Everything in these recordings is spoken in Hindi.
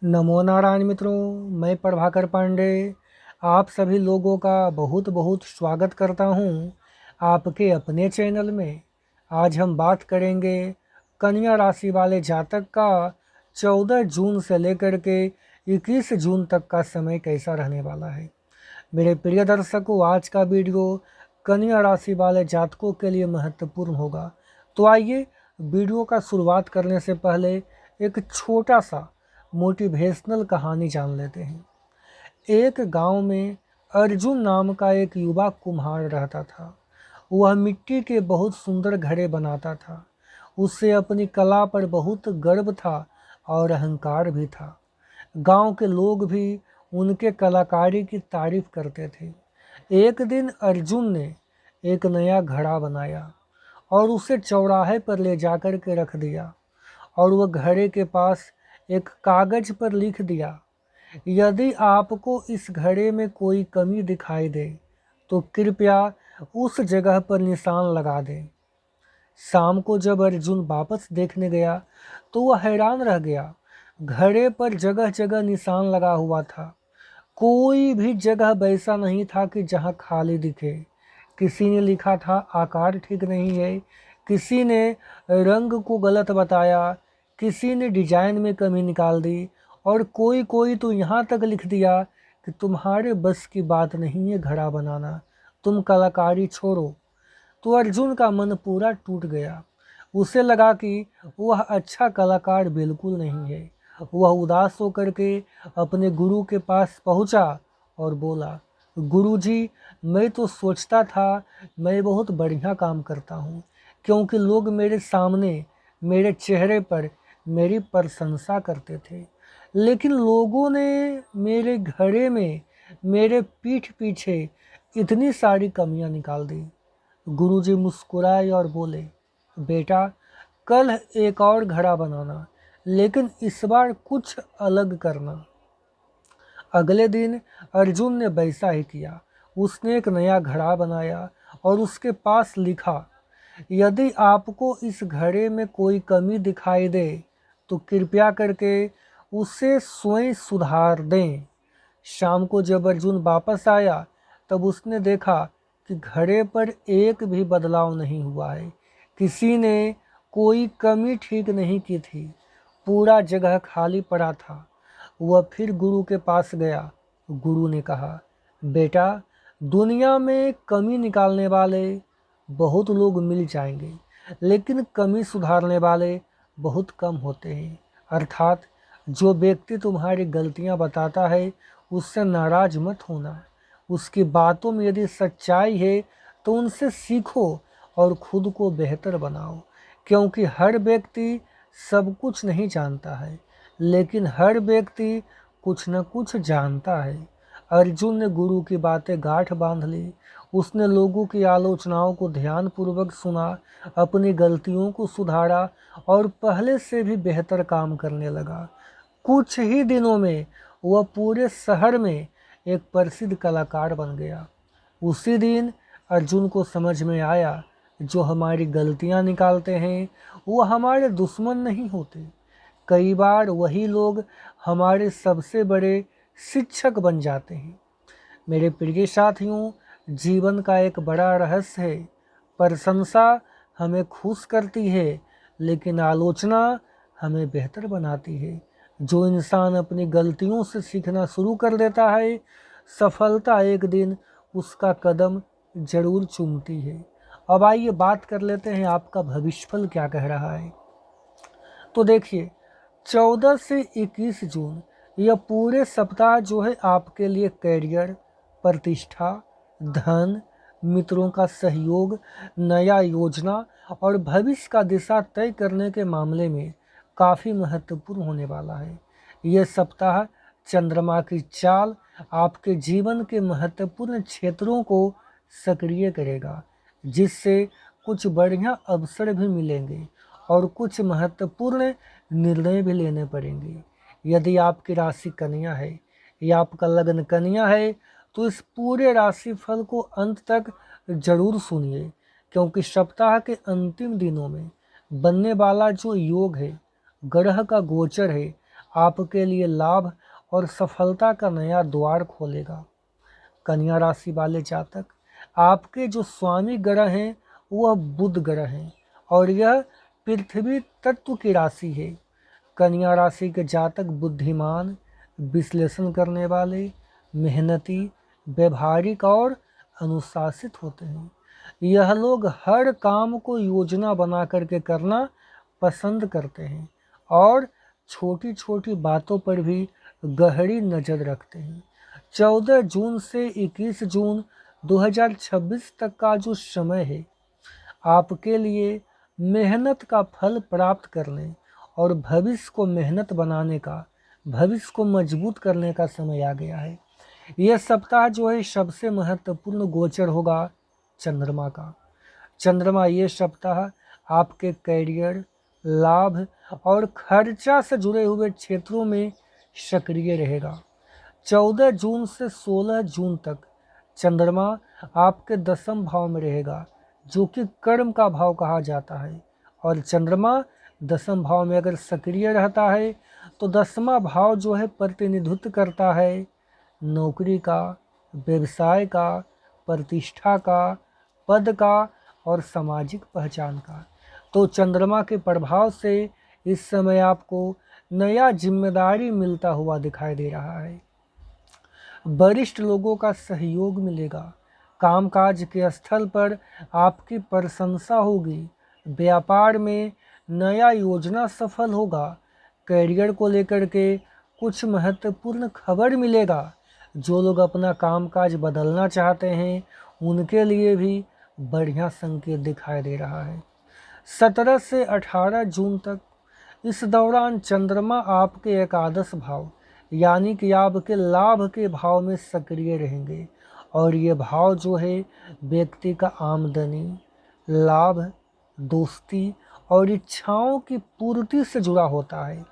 नमो नारायण मित्रों, मैं प्रभाकर पांडे आप सभी लोगों का बहुत बहुत स्वागत करता हूं आपके अपने चैनल में। आज हम बात करेंगे कन्या राशि वाले जातक का 14 जून से लेकर के 21 जून तक का समय कैसा रहने वाला है। मेरे प्रिय दर्शकों, आज का वीडियो कन्या राशि वाले जातकों के लिए महत्वपूर्ण होगा। तो आइए वीडियो का शुरुआत करने से पहले एक छोटा सा मोटिवेशनल कहानी जान लेते हैं। एक गांव में अर्जुन नाम का एक युवा कुम्हार रहता था। वह मिट्टी के बहुत सुंदर घड़े बनाता था। उससे अपनी कला पर बहुत गर्व था और अहंकार भी था। गांव के लोग भी उनके कलाकारी की तारीफ करते थे। एक दिन अर्जुन ने एक नया घड़ा बनाया और उसे चौराहे पर ले जाकर के रख दिया और वह घड़े के पास एक कागज पर लिख दिया, यदि आपको इस घड़े में कोई कमी दिखाई दे तो कृपया उस जगह पर निशान लगा दें। शाम को जब अर्जुन वापस देखने गया तो वह हैरान रह गया। घड़े पर जगह जगह निशान लगा हुआ था। कोई भी जगह वैसा नहीं था कि जहां खाली दिखे। किसी ने लिखा था आकार ठीक नहीं है, किसी ने रंग को गलत बताया, किसी ने डिजाइन में कमी निकाल दी और कोई कोई तो यहाँ तक लिख दिया कि तुम्हारे बस की बात नहीं है घड़ा बनाना, तुम कलाकारी छोड़ो। तो अर्जुन का मन पूरा टूट गया। उसे लगा कि वह अच्छा कलाकार बिल्कुल नहीं है। वह उदास होकर के अपने गुरु के पास पहुंचा और बोला, गुरुजी, मैं तो सोचता था मैं बहुत बढ़िया काम करता हूँ, क्योंकि लोग मेरे सामने मेरे चेहरे पर मेरी प्रशंसा करते थे, लेकिन लोगों ने मेरे घड़े में मेरे पीठ पीछे इतनी सारी कमियां निकाल दी। गुरुजी मुस्कुराए और बोले, बेटा, कल एक और घड़ा बनाना, लेकिन इस बार कुछ अलग करना। अगले दिन अर्जुन ने वैसा ही किया। उसने एक नया घड़ा बनाया और उसके पास लिखा, यदि आपको इस घड़े में कोई कमी दिखाई दे तो कृपया करके उसे स्वयं सुधार दें। शाम को जब अर्जुन वापस आया तब उसने देखा कि घड़े पर एक भी बदलाव नहीं हुआ है। किसी ने कोई कमी ठीक नहीं की थी। पूरा जगह खाली पड़ा था। वह फिर गुरु के पास गया। गुरु ने कहा, बेटा, दुनिया में कमी निकालने वाले बहुत लोग मिल जाएंगे, लेकिन कमी सुधारने वाले बहुत कम होते हैं। अर्थात जो व्यक्ति तुम्हारी गलतियां बताता है उससे नाराज मत होना। उसकी बातों में यदि सच्चाई है तो उनसे सीखो और खुद को बेहतर बनाओ, क्योंकि हर व्यक्ति सब कुछ नहीं जानता है, लेकिन हर व्यक्ति कुछ न कुछ जानता है। अर्जुन ने गुरु की बातें गांठ बांध ली। उसने लोगों की आलोचनाओं को ध्यानपूर्वक सुना, अपनी गलतियों को सुधारा और पहले से भी बेहतर काम करने लगा। कुछ ही दिनों में वह पूरे शहर में एक प्रसिद्ध कलाकार बन गया। उसी दिन अर्जुन को समझ में आया, जो हमारी गलतियां निकालते हैं वो हमारे दुश्मन नहीं होते। कई बार वही लोग हमारे सबसे बड़े शिक्षक बन जाते हैं। मेरे प्रिय साथियों, जीवन का एक बड़ा रहस्य है, प्रशंसा हमें खुश करती है लेकिन आलोचना हमें बेहतर बनाती है। जो इंसान अपनी गलतियों से सीखना शुरू कर देता है, सफलता एक दिन उसका कदम जरूर चूमती है। अब आइए बात कर लेते हैं आपका भविष्यफल क्या कह रहा है। तो देखिए, 14 से 21 जून यह पूरे सप्ताह जो है आपके लिए करियर, प्रतिष्ठा, धन, मित्रों का सहयोग, नया योजना और भविष्य का दिशा तय करने के मामले में काफ़ी महत्वपूर्ण होने वाला है। यह सप्ताह चंद्रमा की चाल आपके जीवन के महत्वपूर्ण क्षेत्रों को सक्रिय करेगा, जिससे कुछ बढ़िया अवसर भी मिलेंगे और कुछ महत्वपूर्ण निर्णय भी लेने पड़ेंगे। यदि आपकी राशि कन्या है या आपका लग्न कन्या है तो इस पूरे राशिफल को अंत तक जरूर सुनिए, क्योंकि सप्ताह के अंतिम दिनों में बनने वाला जो योग है, ग्रह का गोचर है, आपके लिए लाभ और सफलता का नया द्वार खोलेगा। कन्या राशि वाले जातक, आपके जो स्वामी ग्रह हैं वह बुध ग्रह हैं और यह पृथ्वी तत्व की राशि है। कन्या राशि के जातक बुद्धिमान, विश्लेषण करने वाले, मेहनती, व्यवहारिक और अनुशासित होते हैं। यह लोग हर काम को योजना बना करके करना पसंद करते हैं और छोटी छोटी बातों पर भी गहरी नज़र रखते हैं। 14 जून से 21 जून 2026 तक का जो समय है आपके लिए मेहनत का फल प्राप्त करने और भविष्य को मेहनत बनाने का, भविष्य को मजबूत करने का समय आ गया है। यह सप्ताह जो है सबसे महत्वपूर्ण गोचर होगा चंद्रमा का। चंद्रमा ये सप्ताह आपके कैरियर, लाभ और खर्चा से जुड़े हुए क्षेत्रों में सक्रिय रहेगा। 14 जून से 16 जून तक चंद्रमा आपके 10वें भाव में रहेगा, जो कि कर्म का भाव कहा जाता है। और चंद्रमा 10वें भाव में अगर सक्रिय रहता है तो 10वां भाव जो है प्रतिनिधित्व करता है नौकरी का, व्यवसाय का, प्रतिष्ठा का, पद का और सामाजिक पहचान का। तो चंद्रमा के प्रभाव से इस समय आपको नया जिम्मेदारी मिलता हुआ दिखाई दे रहा है। वरिष्ठ लोगों का सहयोग मिलेगा। कामकाज के स्थल पर आपकी प्रशंसा होगी। व्यापार में नया योजना सफल होगा। करियर को लेकर के कुछ महत्वपूर्ण खबर मिलेगा। जो लोग अपना कामकाज बदलना चाहते हैं उनके लिए भी बढ़िया संकेत दिखाई दे रहा है। 17 से 18 जून तक इस दौरान चंद्रमा आपके एकादश भाव यानी कि आपके लाभ के भाव में सक्रिय रहेंगे और ये भाव जो है व्यक्ति का आमदनी, लाभ, दोस्ती और इच्छाओं की पूर्ति से जुड़ा होता है।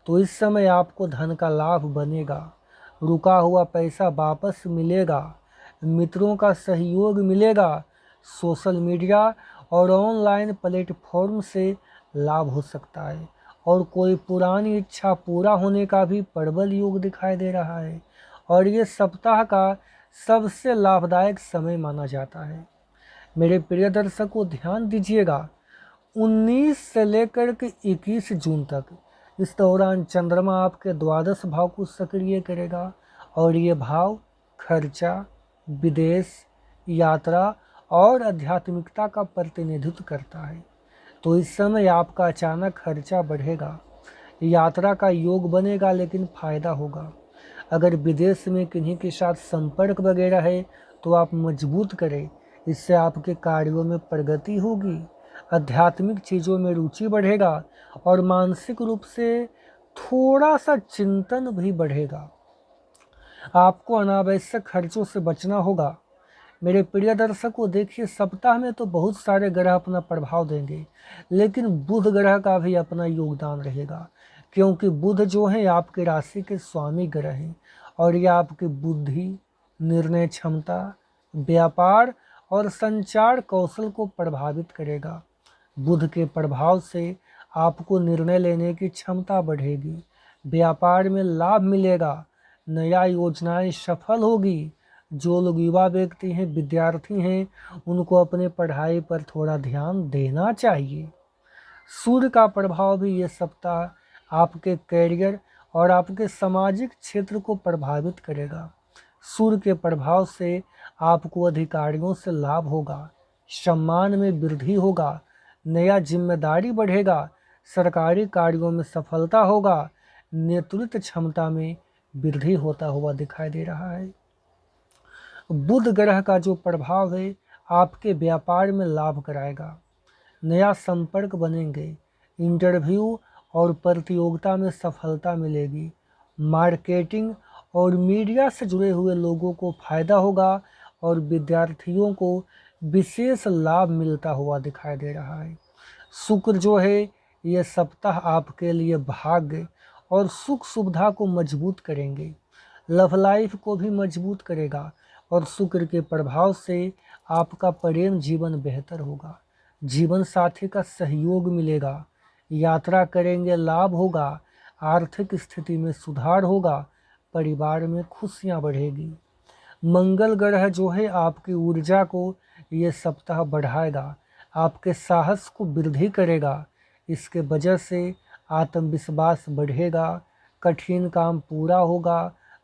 तो इस समय आपको धन का लाभ बनेगा, रुका हुआ पैसा वापस मिलेगा, मित्रों का सहयोग मिलेगा, सोशल मीडिया और ऑनलाइन प्लेटफॉर्म से लाभ हो सकता है और कोई पुरानी इच्छा पूरा होने का भी प्रबल योग दिखाई दे रहा है और ये सप्ताह का सबसे लाभदायक समय माना जाता है। मेरे प्रिय दर्शकों ध्यान दीजिएगा, 19 से लेकर के 21 जून तक इस दौरान चंद्रमा आपके द्वादश भाव को सक्रिय करेगा और ये भाव खर्चा, विदेश, यात्रा और आध्यात्मिकता का प्रतिनिधित्व करता है। तो इस समय आपका अचानक खर्चा बढ़ेगा, यात्रा का योग बनेगा लेकिन फ़ायदा होगा। अगर विदेश में किन्हीं के साथ संपर्क वगैरह है तो आप मजबूत करें, इससे आपके कार्यों में प्रगति होगी, आध्यात्मिक चीज़ों में रुचि बढ़ेगा और मानसिक रूप से थोड़ा सा चिंतन भी बढ़ेगा। आपको अनावश्यक खर्चों से बचना होगा। मेरे प्रिय दर्शकों देखिए, सप्ताह में तो बहुत सारे ग्रह अपना प्रभाव देंगे लेकिन बुध ग्रह का भी अपना योगदान रहेगा, क्योंकि बुध जो है आपके राशि के स्वामी ग्रह हैं और ये आपकी बुद्धि, निर्णय क्षमता, व्यापार और संचार कौशल को प्रभावित करेगा। बुध के प्रभाव से आपको निर्णय लेने की क्षमता बढ़ेगी, व्यापार में लाभ मिलेगा, नया योजनाएं सफल होगी। जो लोग युवा व्यक्ति हैं, विद्यार्थी हैं, उनको अपने पढ़ाई पर थोड़ा ध्यान देना चाहिए। सूर्य का प्रभाव भी ये सप्ताह आपके कैरियर और आपके सामाजिक क्षेत्र को प्रभावित करेगा। सूर्य के प्रभाव से आपको अधिकारियों से लाभ होगा, सम्मान में वृद्धि होगा, नया जिम्मेदारी बढ़ेगा, सरकारी कार्यों में सफलता होगा, नेतृत्व क्षमता में वृद्धि होता हुआ दिखाई दे रहा है। बुध ग्रह का जो प्रभाव है आपके व्यापार में लाभ कराएगा, नया संपर्क बनेंगे, इंटरव्यू और प्रतियोगिता में सफलता मिलेगी, मार्केटिंग और मीडिया से जुड़े हुए लोगों को फायदा होगा और विद्यार्थियों को विशेष लाभ मिलता हुआ दिखाई दे रहा है। शुक्र जो है ये सप्ताह आपके लिए भाग्य और सुख सुविधा को मजबूत करेंगे, लव लाइफ को भी मजबूत करेगा और शुक्र के प्रभाव से आपका प्रेम जीवन बेहतर होगा, जीवन साथी का सहयोग मिलेगा, यात्रा करेंगे लाभ होगा, आर्थिक स्थिति में सुधार होगा, परिवार में खुशियाँ बढ़ेगी। मंगल ग्रह जो है आपकी ऊर्जा को ये सप्ताह बढ़ाएगा, आपके साहस को वृद्धि करेगा। इसके वजह से आत्मविश्वास बढ़ेगा, कठिन काम पूरा होगा,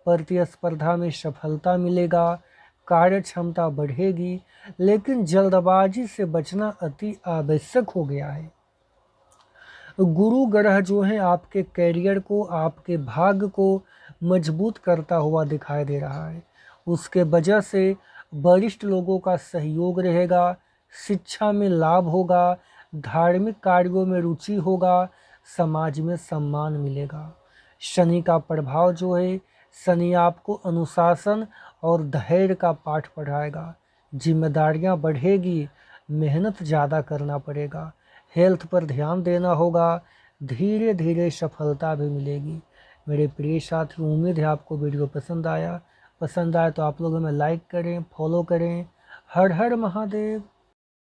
प्रतिस्पर्धा में सफलता मिलेगा, कार्य क्षमता बढ़ेगी। लेकिन जल्दबाजी से बचना अति आवश्यक हो गया है। गुरु ग्रह जो है आपके कैरियर को, आपके भाग्य को मजबूत करता हुआ दिखाई दे रहा है। उसके वजह से वरिष्ठ लोगों का सहयोग रहेगा, शिक्षा में लाभ होगा, धार्मिक कार्यों में रुचि होगा, समाज में सम्मान मिलेगा। शनि का प्रभाव जो है, शनि आपको अनुशासन और धैर्य का पाठ पढ़ाएगा। जिम्मेदारियां बढ़ेगी, मेहनत ज़्यादा करना पड़ेगा, हेल्थ पर ध्यान देना होगा, धीरे धीरे सफलता भी मिलेगी। मेरे प्रिय साथी, उम्मीद है आपको वीडियो पसंद आया तो आप लोग हमें लाइक करें, फॉलो करें। हर हर महादेव।